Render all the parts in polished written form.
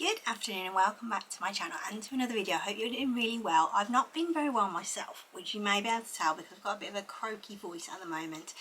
Good afternoon and welcome back to my channel and to another video. I hope you're doing really well. I've not been very well myself, which you may be able to tell because I've got a bit of a croaky voice at the moment.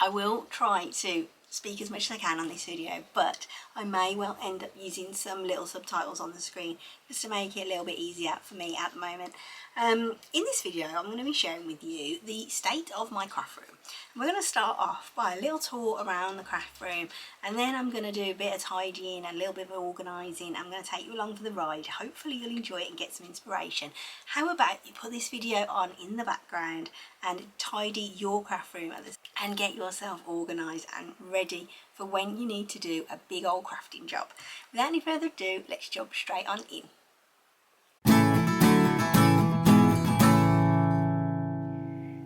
I will try to speak as much as I can on this video, but I may well end up using some little subtitles on the screen just to make it a little bit easier for me at the moment. In this video I'm going to be sharing with you the state of my craft room. We're going to start off by a little tour around the craft room, and then I'm going to do a bit of tidying and a little bit of organising. I'm going to take you along for the ride. Hopefully you'll enjoy it and get some inspiration. How about you put this video on in the background and tidy your craft room and get yourself organised and ready for when you need to do a big old crafting job. Without any further ado, let's jump straight on in.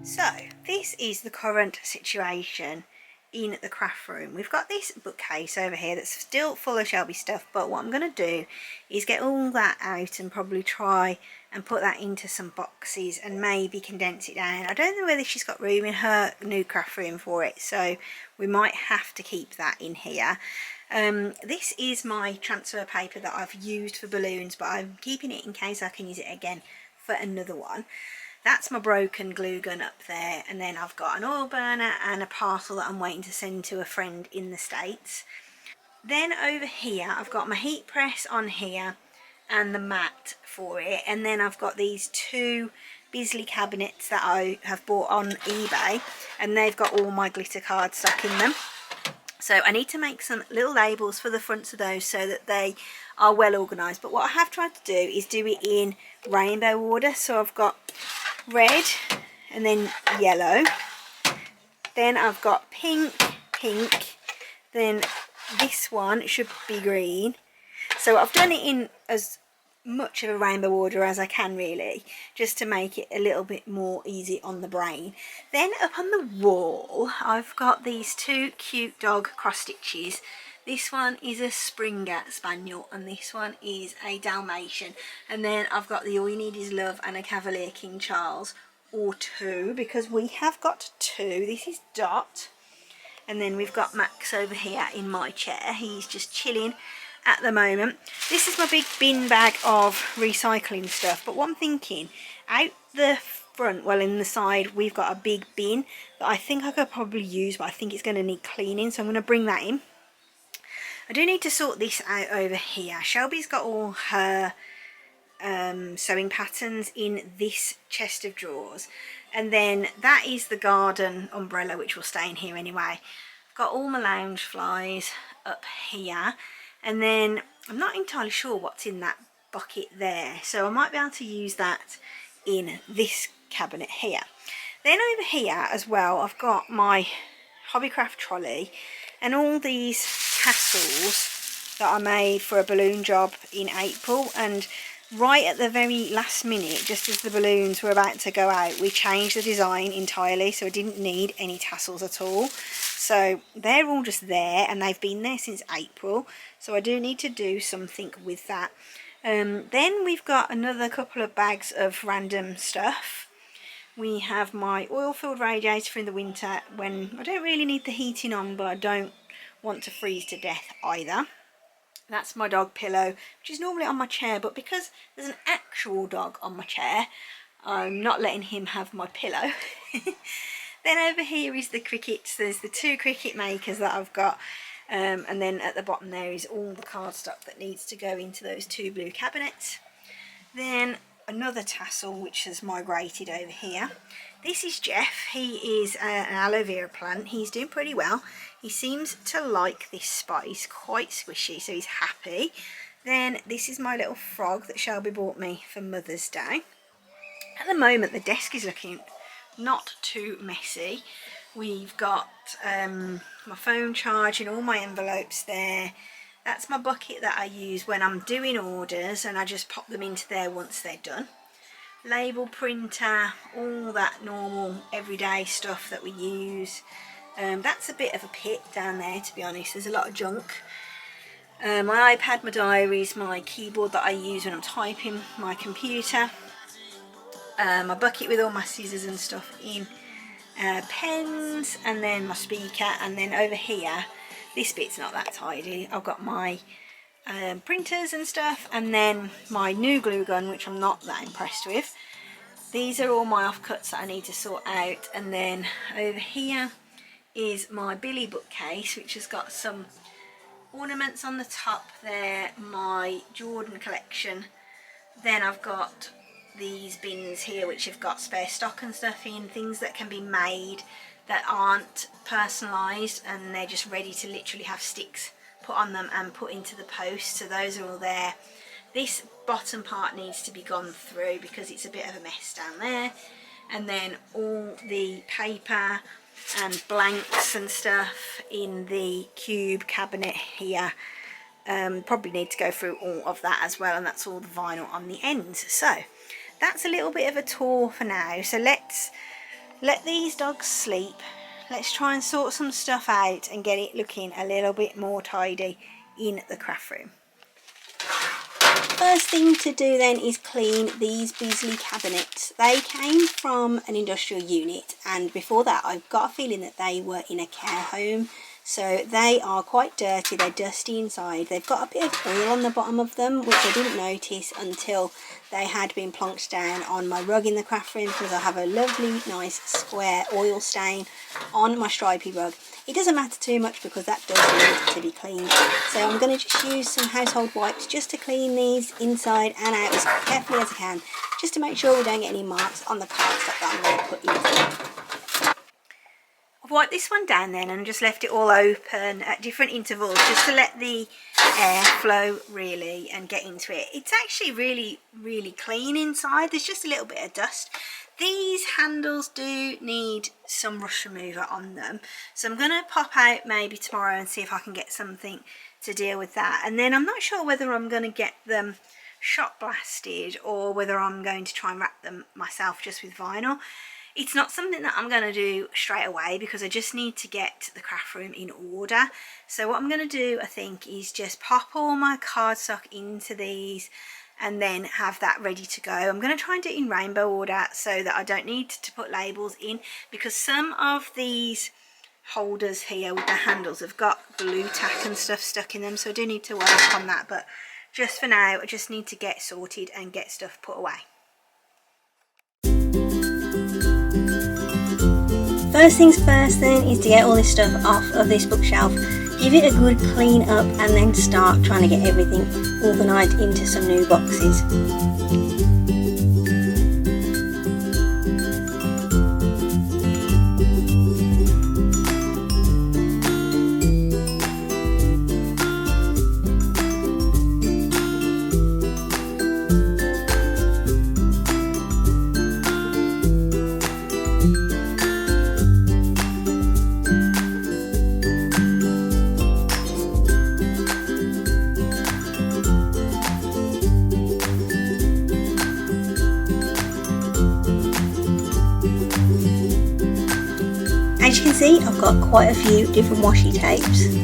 So this is the current situation in the craft room. We've got this bookcase over here that's still full of shelby stuff, but what I'm going to do is get all that out and probably try and put that into some boxes and maybe condense it down. I don't know whether she's got room in her new craft room for it, so we might have to keep that in here. This is my transfer paper that I've used for balloons, but I'm keeping it in case I can use it again for another one. That's my broken glue gun up there, and then I've got an oil burner and a parcel that I'm waiting to send to a friend in the States. Then over here I've got my heat press on here and the mat for it, and then I've got these two Bisley cabinets that I have bought on eBay, and they've got all my glitter cards stuck in them. So I need to make some little labels for the fronts of those so that they are well organised. But what I have tried to do is do it in rainbow order. So I've got red and then yellow, then I've got pink, then this one should be green. So I've done it in as much of a rainbow order as I can, really, just to make it a little bit more easy on the brain. Then up on the wall I've got these two cute dog cross stitches. This one is a Springer Spaniel and this one is a Dalmatian, and then I've got the All You Need Is Love and a Cavalier King Charles, or two, because we have got two. This is Dot, and then we've got Max over here in my chair. He's just chilling at the moment. This is my big bin bag of recycling stuff, but what I'm thinking, out the front, well, in the side, we've got a big bin that I think I could probably use, but I think it's going to need cleaning, so I'm going to bring that in. I do need to sort this out over here. Shelby's got all her sewing patterns in this chest of drawers, and then that is the garden umbrella, which will stay in here anyway. I've got all my lounge flies up here, and then I'm not entirely sure what's in that bucket there, so I might be able to use that in this cabinet here. Then over here as well I've got my Hobbycraft trolley and all these tassels that I made for a balloon job in April, and right at the very last minute, just as the balloons were about to go out, we changed the design entirely, so I didn't need any tassels at all. So they're all just there, and they've been there since April, so I do need to do something with that. Then we've got another couple of bags of random stuff. We have my oil-filled radiator for in the winter when I don't really need the heating on, but I don't want to freeze to death either. That's my dog pillow, which is normally on my chair, but because there's an actual dog on my chair, I'm not letting him have my pillow. Then over here is the crickets. There's the two cricket makers that I've got, and then at the bottom there is all the cardstock that needs to go into those two blue cabinets. Then another tassel which has migrated over here. This is Jeff. He is an aloe vera plant. He's doing pretty well. He seems to like this spot. He's quite squishy, so he's happy. Then this is my little frog that Shelby bought me for Mother's Day. At the moment the desk is looking not too messy. We've got my phone charge and all my envelopes there. That's my bucket that I use when I'm doing orders, and I just pop them into there once they're done. Label printer, all that normal everyday stuff that we use. That's a bit of a pit down there, to be honest. There's a lot of junk. My iPad, my diaries, my keyboard that I use when I'm typing, my computer, my bucket with all my scissors and stuff in, pens, and then my speaker, and then over here, this bit's not that tidy. I've got my printers and stuff, and then my new glue gun, which I'm not that impressed with. These are all my offcuts that I need to sort out, and then over here is my Billy bookcase, which has got some ornaments on the top there, my Jordan collection. Then I've got these bins here which have got spare stock and stuff in, things that can be made that aren't personalised and they're just ready to literally have sticks put on them and put into the post, so those are all there. This bottom part needs to be gone through because it's a bit of a mess down there, and then all the paper and blanks and stuff in the cube cabinet here. Probably need to go through all of that as well, and that's all the vinyl on the ends. So that's a little bit of a tour for now, so let's let these dogs sleep. Let's try and sort some stuff out and get it looking a little bit more tidy in the craft room. First thing to do then is clean these Bisley cabinets. They came from an industrial unit, and before that I've got a feeling that they were in a care home. So they are quite dirty, they're dusty inside. They've got a bit of oil on the bottom of them, which I didn't notice until they had been plonked down on my rug in the craft room, because I have a lovely nice square oil stain on my stripy rug. It doesn't matter too much because that does need to be cleaned. So I'm going to just use some household wipes just to clean these inside and out as carefully as I can, just to make sure we don't get any marks on the parts that I'm going to put into. I've wiped this one down then and just left it all open at different intervals just to let the air flow really and get into it. It's actually really clean inside. There's just a little bit of dust. These handles do need some rust remover on them, so I'm going to pop out maybe tomorrow and see if I can get something to deal with that. And then I'm not sure whether I'm going to get them shot blasted or whether I'm going to try and wrap them myself just with vinyl. It's not something that I'm going to do straight away because I just need to get the craft room in order. So what I'm going to do, I think, is just pop all my cardstock into these and then have that ready to go. I'm going to try and do it in rainbow order so that I don't need to put labels in, because some of these holders here with the handles have got glue tack and stuff stuck in them, so I do need to work on that. But just for now, I just need to get sorted and get stuff put away. First things first then is to get all this stuff off of this bookshelf, give it a good clean up, and then start trying to get everything organised into some new boxes. As you can see, I've got quite a few different washi tapes.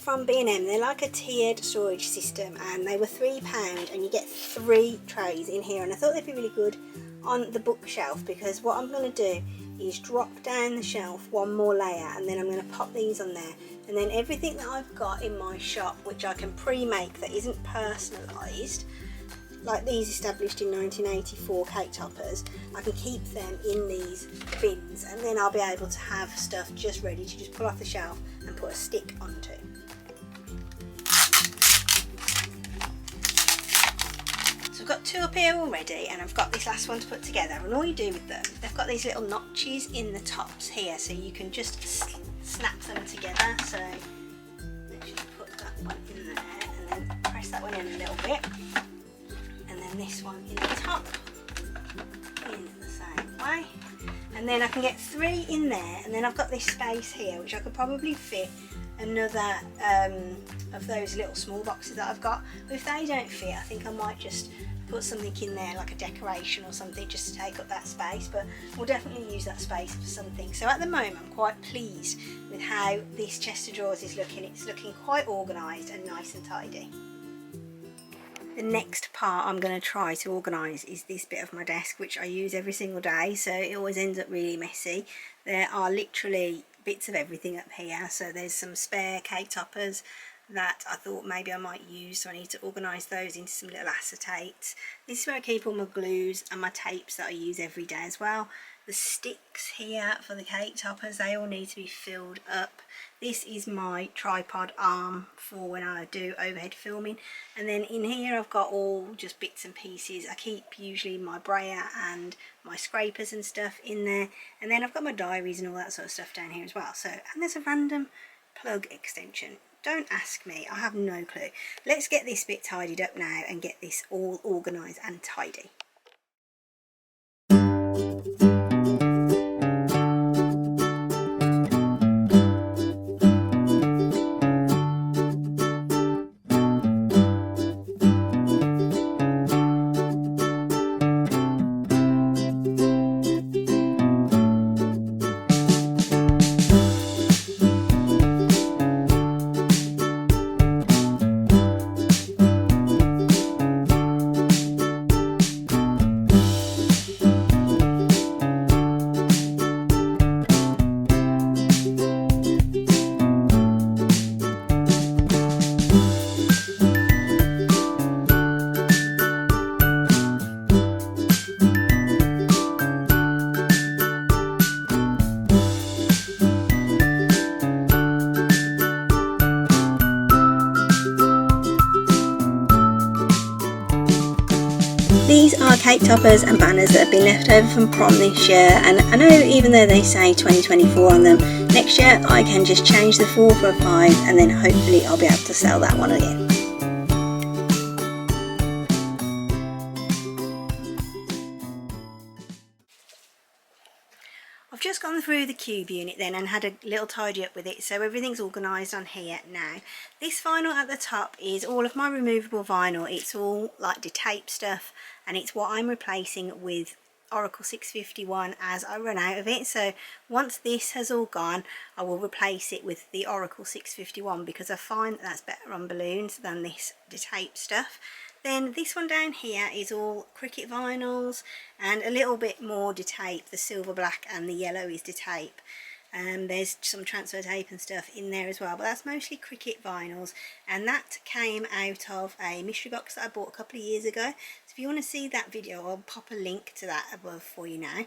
From B&M. They're like a tiered storage system, and they were £3 and you get 3 trays in here, and I thought they'd be really good on the bookshelf, because what I'm going to do is drop down the shelf one more layer, and then I'm going to pop these on there, and then everything that I've got in my shop which I can pre-make that isn't personalised, like these established in 1984 cake toppers, I can keep them in these bins, and then I'll be able to have stuff just ready to just pull off the shelf and put a stick onto. So I've got 2 up here already, and I've got this last one to put together, and all you do with them, they've got these little notches in the tops here, so you can just snap them together. So let's just put that one in a little bit, and then this one in the top in the same way, and then I can get 3 in there, and then I've got this space here which I could probably fit another of those little small boxes that I've got. But if they don't fit, I think I might just put something in there like a decoration or something just to take up that space, but we'll definitely use that space for something. So at the moment I'm quite pleased with how this chest of drawers is looking. It's looking quite organised and nice and tidy. The next part I'm going to try to organise is this bit of my desk, which I use every single day, so it always ends up really messy. There are literally bits of everything up here. So there's some spare cake toppers that I thought maybe I might use, so I need to organise those into some little acetates. This is where I keep all my glues and my tapes that I use every day as well. The sticks here for the cake toppers, they all need to be filled up. This is my tripod arm for when I do overhead filming, and then in here I've got all just bits and pieces. I keep usually my brayer and my scrapers and stuff in there, and then I've got my diaries and all that sort of stuff down here as well. So, and there's a random plug extension. Don't ask me, I have no clue. Let's get this bit tidied up now and get this all organised and tidy. These are cake toppers and banners that have been left over from prom this year, and I know even though they say 2024 on them, next year I can just change the 4 for a 5 and then hopefully I'll be able to sell that one again. I've just gone through the cube unit then and had a little tidy up with it, so everything's organised on here now. This vinyl at the top is all of my removable vinyl. It's all like de-tape stuff, and it's what I'm replacing with Oracle 651 as I run out of it. So once this has all gone, I will replace it with the Oracle 651 because I find that's better on balloons than this de-tape stuff. Then this one down here is all Cricut vinyls and a little bit more de-tape. The silver black and the yellow is de-tape. There's some transfer tape and stuff in there as well, but that's mostly Cricut vinyls, and that came out of a mystery box that I bought a couple of years ago. So if you want to see that video, I'll pop a link to that above for you now.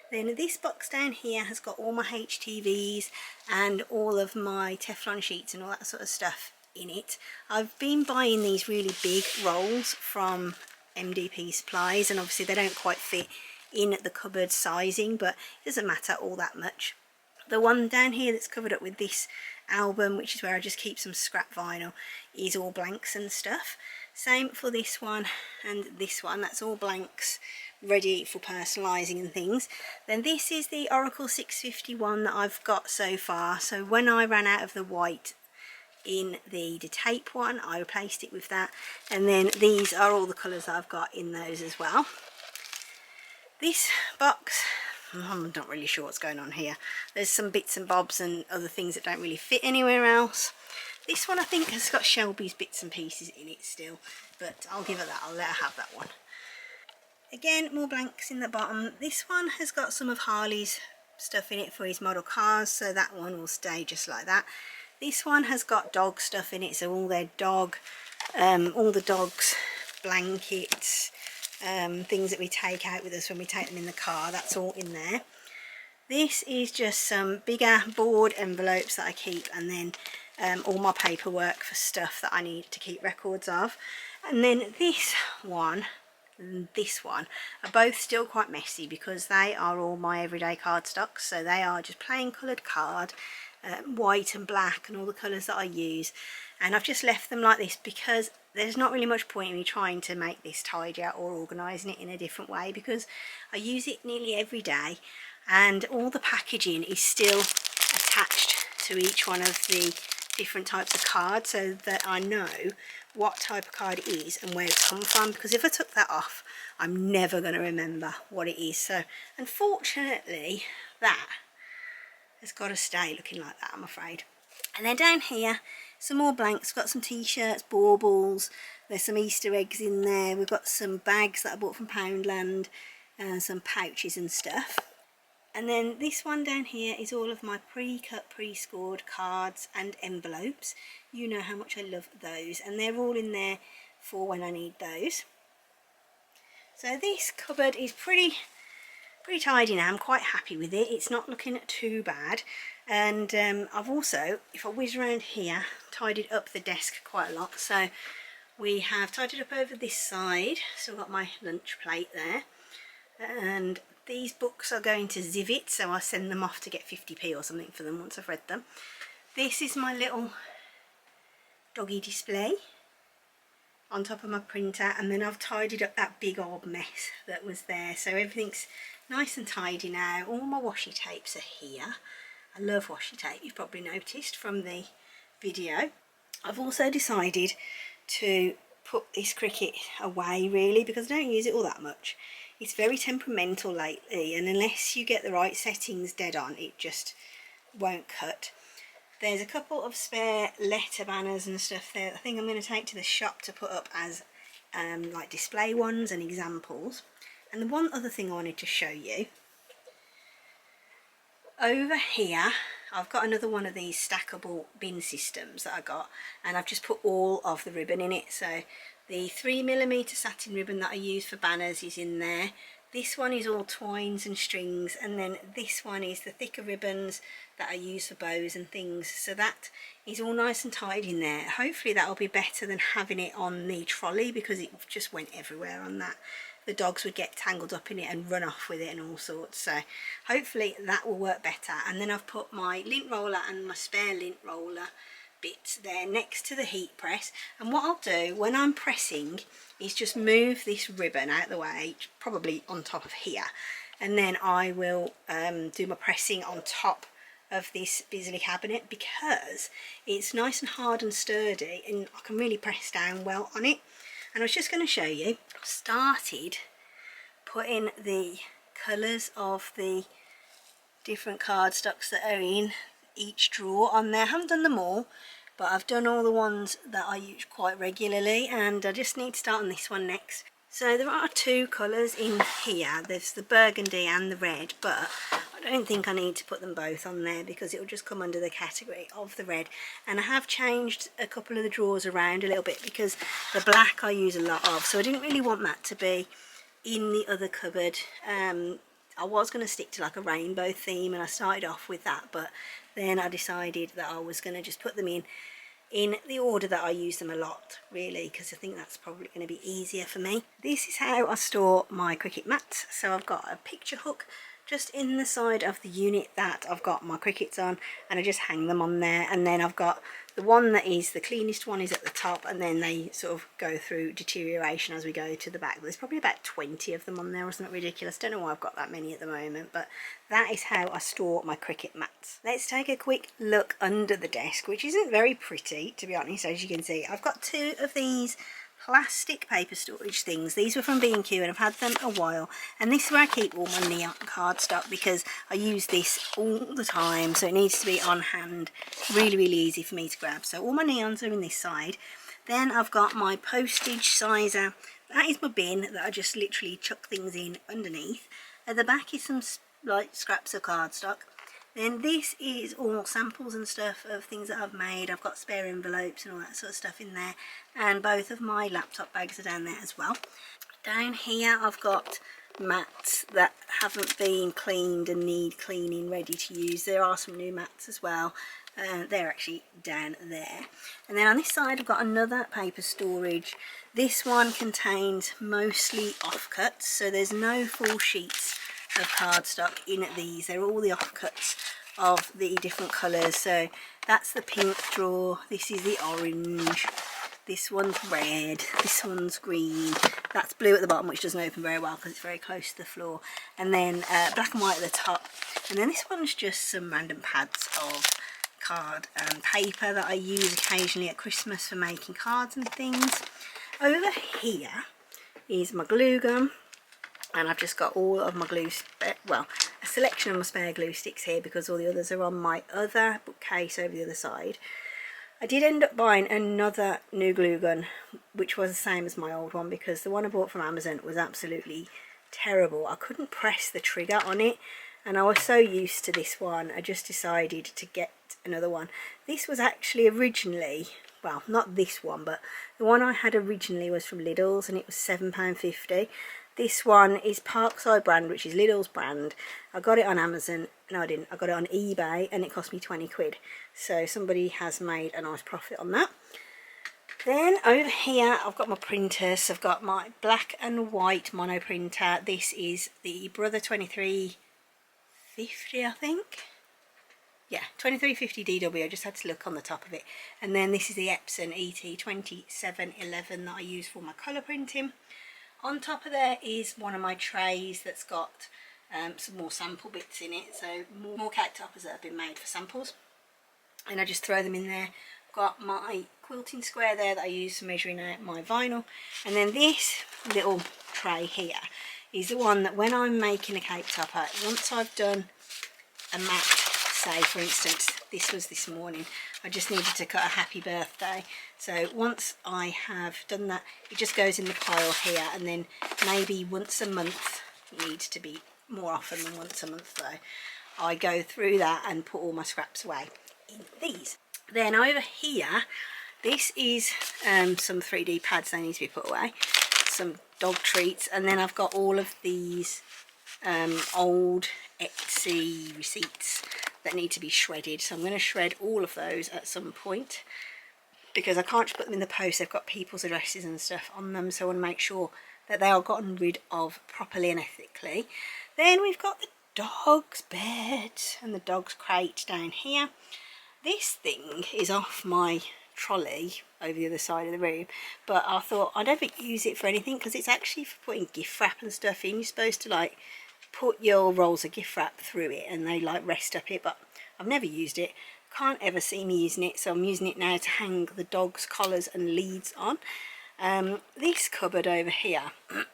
Then this box down here has got all my HTVs and all of my Teflon sheets and all that sort of stuff in it. I've been buying these really big rolls from MDP Supplies, and obviously they don't quite fit in the cupboard sizing, but it doesn't matter all that much. The one down here that's covered up with this album, which is where I just keep some scrap vinyl, is all blanks and stuff. Same for this one and this one, that's all blanks ready for personalising and things. Then this is the Oracle 651 that I've got so far. So when I ran out of the white in the de-tape one, I replaced it with that, and then these are all the colours that I've got in those as well. This box, I'm not really sure what's going on here. There's some bits and bobs and other things that don't really fit anywhere else. This one I think has got Shelby's bits and pieces in it still, but I'll give her that, I'll let her have that one. Again, more blanks in the bottom. This one has got some of Harley's stuff in it for his model cars, so that one will stay just like that. This one has got dog stuff in it, so all their dog, all the dogs' blankets, things that we take out with us when we take them in the car, that's all in there. This is just some bigger board envelopes that I keep, and then all my paperwork for stuff that I need to keep records of. And then this one and this one are both still quite messy because they are all my everyday cardstocks, so they are just plain coloured card. white and black and all the colours that I use, and I've just left them like this because there's not really much point in me trying to make this tidier or organising it in a different way, because I use it nearly every day and all the packaging is still attached to each one of the different types of cards, so that I know what type of card it is and where it's come from, because if I took that off I'm never going to remember what it is. So unfortunately that has got to stay looking like that, I'm afraid. And then down here, some more blanks. Got some t-shirts, baubles, there's some Easter eggs in there, we've got some bags that I bought from Poundland and some pouches and stuff. And then this one down here is all of my pre-cut, pre-scored cards and envelopes. You know how much I love those, and they're all in there for when I need those. So this cupboard is pretty tidy now. I'm quite happy with it. It's not looking too bad. And I've also, if I whiz around here, tidied up the desk quite a lot. So we have tidied up over this side. So I've got my lunch plate there. And these books are going to Zivit, so I'll send them off to get 50p or something for them once I've read them. This is my little doggy display on top of my printer, and then I've tidied up that big old mess that was there, so everything's nice and tidy now. All my washi tapes are here. I love washi tape, you've probably noticed from the video. I've also decided to put this cricket away really, because I don't use it all that much. It's very temperamental lately, and unless you get the right settings dead on, it just won't cut. There's a couple of spare letter banners and stuff there. I think I'm going to take to the shop to put up as like display ones and examples. And the one other thing I wanted to show you, over here I've got another one of these stackable bin systems that I got, and I've just put all of the ribbon in it. So the 3mm satin ribbon that I use for banners is in there. This one is all twines and strings, and then this one is the thicker ribbons that I use for bows and things. So that is all nice and tied in there. Hopefully that will be better than having it on the trolley, because it just went everywhere on that. The dogs would get tangled up in it and run off with it and all sorts. So hopefully that will work better. And then I've put my lint roller and my spare lint roller bits there next to the heat press, and what I'll do when I'm pressing is just move this ribbon out of the way, probably on top of here, and then I will do my pressing on top of this Bisley cabinet, because it's nice and hard and sturdy and I can really press down well on it. And I was just going to show you, I've started putting the colours of the different cardstocks that are in each drawer on there. I haven't done them all, but I've done all the ones that I use quite regularly, and I just need to start on this one next. So there are two colours in here, there's the burgundy and the red, but I don't think I need to put them both on there because it will just come under the category of the red. And I have changed a couple of the drawers around a little bit because the black I use a lot of, so I didn't really want that to be in the other cupboard. I was going to stick to like a rainbow theme, and I started off with that, but then I decided that I was going to just put them in the order that I use them a lot, really, because I think that's probably going to be easier for me. This is how I store my cricket mats. So I've got a picture hook just in the side of the unit that I've got my crickets on, and I just hang them on there. And then I've got the one that is the cleanest one is at the top, and then they sort of go through deterioration as we go to the back. There's probably about 20 of them on there or something ridiculous. Don't know why I've got that many at the moment, but that is how I store my cricket mats. Let's take a quick look under the desk, which isn't very pretty, to be honest. As you can see, I've got two of these plastic paper storage things. These were from B&Q and I've had them a while, and this is where I keep all my neon cardstock because I use this all the time, so it needs to be on hand, really easy for me to grab. So all my neons are in this side. Then I've got my postage sizer. That is my bin that I just literally chuck things in underneath. At the back is some like scraps of cardstock. Then this is all samples and stuff of things that I've made. I've got spare envelopes and all that sort of stuff in there, and both of my laptop bags are down there as well. Down here I've got mats that haven't been cleaned and need cleaning, ready to use. There are some new mats as well. They're actually down there. And then on this side I've got another paper storage. This one contains mostly offcuts, so there's no full sheets of cardstock in these. They're all the offcuts of the different colours. So that's the pink drawer, this is the orange, this one's red, this one's green, that's blue at the bottom, which doesn't open very well because it's very close to the floor, and then black and white at the top. And then this one's just some random pads of card and paper that I use occasionally at Christmas for making cards and things. Over here is my glue gun, and I've just got all of my glue, well, a selection of my spare glue sticks here because all the others are on my other bookcase over the other side. I did end up buying another new glue gun, which was the same as my old one, because the one I bought from Amazon was absolutely terrible. I couldn't press the trigger on it, and I was so used to this one, I just decided to get another one. This was actually originally, well, not this one, but the one I had originally was from Lidl's, and it was £7.50. This one is Parkside brand, which is Lidl's brand. I got it on Amazon. No, I didn't. I got it on eBay, and it cost me 20 quid. So somebody has made a nice profit on that. Then over here, I've got my printers. I've got my black and white mono printer. This is the Brother 2350, I think. Yeah, 2350 DW. I just had to look on the top of it. And then this is the Epson ET2711 that I use for my colour printing. On top of there is one of my trays that's got some more sample bits in it, so more cake toppers that have been made for samples, and I just throw them in there. I've got my quilting square there that I use for measuring out my vinyl, and then this little tray here is the one that when I'm making a cake topper, once I've done a match, say for instance this was this morning, I just needed to cut a happy birthday, so once I have done that, it just goes in the pile here, and then maybe once a month, it needs to be more often than once a month though, I go through that and put all my scraps away in these. Then over here, this is some 3D pads that need to be put away, some dog treats, and then I've got all of these old Etsy receipts that need to be shredded, so I'm going to shred all of those at some point because I can't just put them in the post. They've got people's addresses and stuff on them, so I want to make sure that they are gotten rid of properly and ethically. Then we've got the dog's bed and the dog's crate down here. This thing is off my trolley over the other side of the room, but I thought I'd never use it for anything because it's actually for putting gift wrap and stuff in. You're supposed to like put your rolls of gift wrap through it and they like rest up it, but I've never used it, can't ever see me using it, so I'm using it now to hang the dog's collars and leads on. This cupboard over here,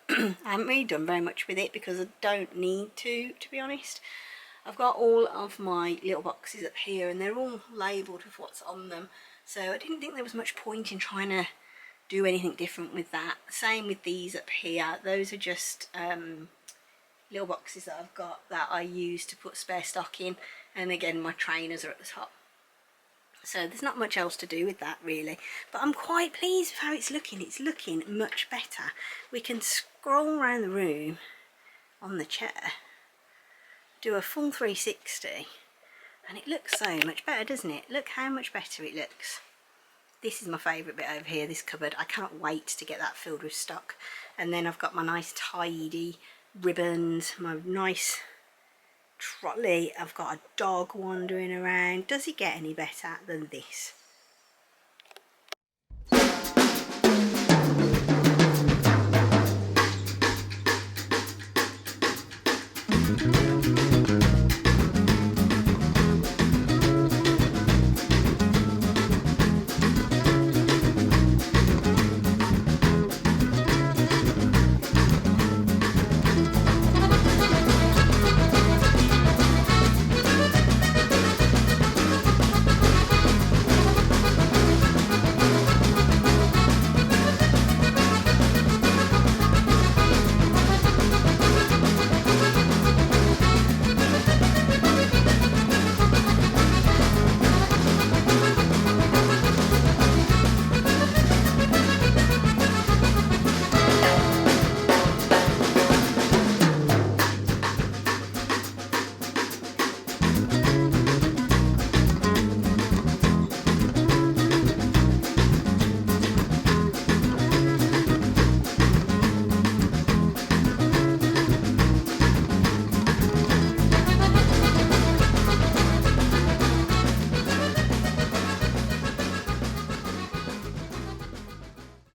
I haven't really done very much with it because I don't need to be honest. I've got all of my little boxes up here and they're all labelled with what's on them, so I didn't think there was much point in trying to do anything different with that. Same with these up here, those are just little boxes that I've got that I use to put spare stock in, and again my trainers are at the top. So there's not much else to do with that really, but I'm quite pleased with how it's looking. It's looking much better. We can scroll around the room on the chair, do a full 360, and it looks so much better, doesn't it? Look how much better it looks. This is my favourite bit over here, this cupboard. I cannot wait to get that filled with stock. And then I've got my nice tidy ribbons, my nice trolley. I've got a dog wandering around. Does it get any better than this?